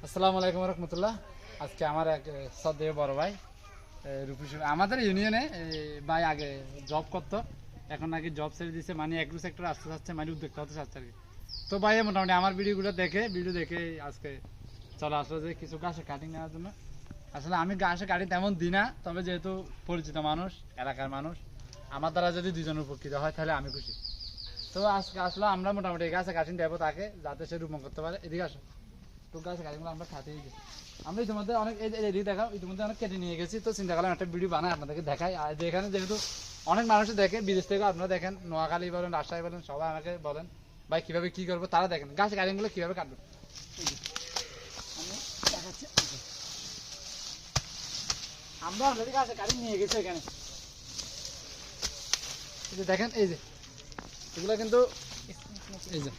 আসসালামু আলাইকুম রহমতুল্লাহ। আজকে আমার এক শ্রদ্ধেয় বড় ভাই রূপী আমাদের ইউনিয়নে ভাই আগে জব করতো, এখন নাকি জব ছেড়ে দিচ্ছে, মানে এগ্রো সেক্টর আসতে চাচ্ছে, মানে উদ্যোক্তা হতে চাচ্ছে আর কি। তো ভাই মোটামুটি আমার ভিডিও দেখে আজকে চলে আসলো যে কিছু গাছের কাটিং নেওয়ার জন্য। আসলে আমি গাছের কাটিং তেমন দিই না, তবে যেহেতু পরিচিত মানুষ, এলাকার মানুষ, আমার দ্বারা যদি দুজন উপকৃত হয় তাহলে আমি খুশি। তো আজকে আসলে আমরা মোটামুটি গাছে কাটিং দেবো তাকে, যাতে সে রোপণ করতে পারে। এদিকে আসো, তো গাছ গাছগুলো আমরা খাতেই দিই। আমরা ইতিমধ্যে অনেক এদিকে দেখাও, ইতিমধ্যে অনেক কেটে নিয়ে গেছি। তো চিন্তা করলাম একটা ভিডিও বানাই আপনাদেরকে দেখাই। আর যেখানে যেহেতু অনেক মানুষ দেখে, বিদেশ থেকে আপনারা দেখেন, নোয়াখালী বলেন, রাজশাহী বলেন, সবাই আমাকে বলেন ভাই কীভাবে কী করবো, তারা দেখেন গাছ কাটিংগুলো কীভাবে কাটবো। আমি দেখাচ্ছি, আমরা অলরেডি গাছ কাটিং নিয়ে গেছি এখানে। এই যে দেখেন, এই যে এগুলো কিন্তু এই যে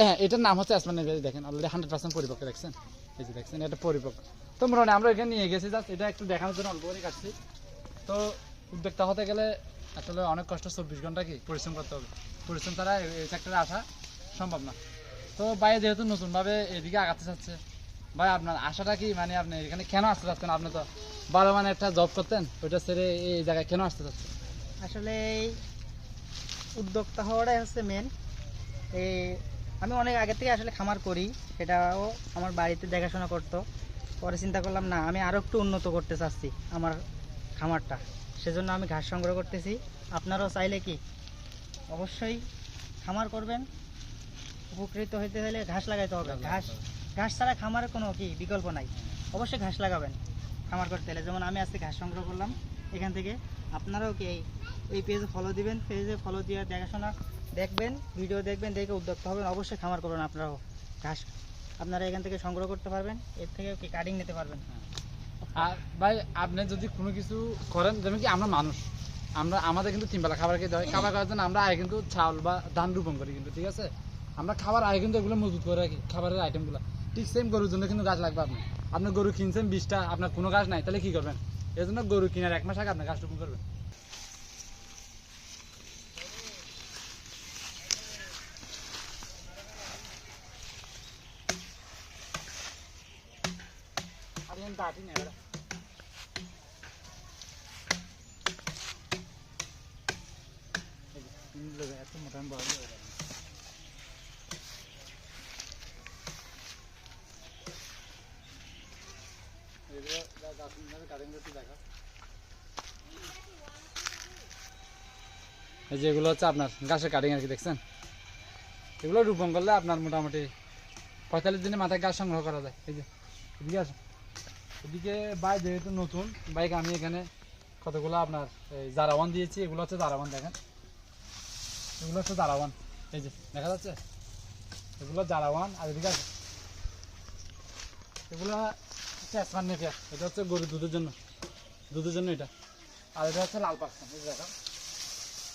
হ্যাঁ, এটার নাম হচ্ছে আসমান নেভি। দেখেন অলরেডি 100% পরিপক্ক, দেখছেন? এই যে দেখছেন, এটা পরিপক্ক। তো মোটামুটি আমরা এখানে নিয়ে গেছি, জাস্ট এটা একটু দেখানোর জন্য অল্প করে কাটছি। তো উদ্যোক্তা হতে গেলে আসলে অনেক কষ্ট, 24 ঘন্টা কি পরিশ্রম করতে হবে। পরিশ্রম ছাড়া এই সেক্টরে আসা সম্ভব না। তো ভাই যেহেতু নতুনভাবে এদিকে আগাতে চাচ্ছে, ভাই আপনার আশাটা কি, মানে আপনি এখানে কেন আসতে চাচ্ছেন? আপনি তো ভালো মানে একটা জব করতেন, ওইটা ছেড়ে এই জায়গায় কেন আসতে চাচ্ছেন? আসলে এই উদ্যোক্তা হওয়াটাই হচ্ছে মেন। এই আমি অনেক আগে থেকে আসলে খামার করি, সেটাও আমার বাড়িতে দেখাশোনা করতো। পরে চিন্তা করলাম না, আমি আরও একটু উন্নত করতে চাচ্ছি আমার খামারটা, সেজন্য আমি ঘাস সংগ্রহ করতেছি। আপনারাও চাইলে কি অবশ্যই খামার করবেন। উপকৃত হইতে হলে ঘাস লাগাইতে হবে। ঘাস ঘাস ছাড়া খামারের কোনো কি বিকল্প নাই। অবশ্যই ঘাস লাগাবেন খামার করতে হলে। যেমন আমি আজকে ঘাস সংগ্রহ করলাম এখান থেকে। আপনারাও কি এই পেজে ফলো দিবেন, পেজে ফলো দিয়ে দেখাশোনা দেখবেন, ভিডিও দেখবেন, দেখে উদ্যোক্তা হবেন। অবশ্যই খামার করবেন আপনারাও। ঘাস আপনারা এখান থেকে সংগ্রহ করতে পারবেন, এর থেকে কি কাটিং নিতে পারবেন। আর ভাই আপনি যদি কোনো কিছু করেন, যেমন কি আমরা মানুষ, আমাদের কিন্তু 3 বেলা খাবার খেতে হয়। খাবার খাওয়ার জন্য আমরা আগে কিন্তু চাউল বা ধান রোপণ করি কিন্তু, ঠিক আছে? আমরা খাবার আগে কিন্তু এগুলো মজুত করে রাখি, খাবারের আইটেমগুলো। ঠিক সেম গরুর জন্য কিন্তু গাছ লাগবে। আপনি গরু কিনছেন 20টা, আপনার কোনো গাছ নাই, তাহলে কি করবেন? এই জন্য গরু কেনার 1 মাস আগে আপনার গাছ রোপণ করবেন। আর এখানে দাঁড়ি নেই, এত মোটা বড় এই যে এগুলো হচ্ছে আপনার গাছের কাটিং আর কি, দেখছেন? এগুলো রোপণ করলে আপনার মোটামুটি 45 দিনের মাথায় গাছ সংগ্রহ করা যায়। এই যে এদিকে আছে, এদিকে বাইক যেহেতু নতুন বাইক, আমি এখানে কতগুলো আপনার এই জারাওয়ান দিয়েছি। এগুলো হচ্ছে জারাওয়ান, দেখেন এগুলো হচ্ছে জারাওয়ান, এই যে দেখা যাচ্ছে, এগুলো জারাওয়ান। আর এদিকে আছে এগুলো হচ্ছে আসমান নেপিয়ার, এটা হচ্ছে গরুর দুধের জন্য এটা। আর এটা হচ্ছে লাল পাকসান, এই যে দেখো,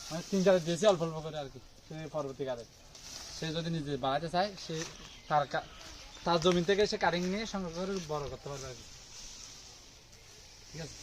মানে 3-4 দিয়েছি অল্প অল্প করে আর কি। সে পরবর্তীকালে সে যদি নিজে বাড়াতে চায়, সে তার জমি থেকে সে কাটিং নিয়ে সংগ্রহ করে বড় করতে পারবে আর কি, ঠিক আছে?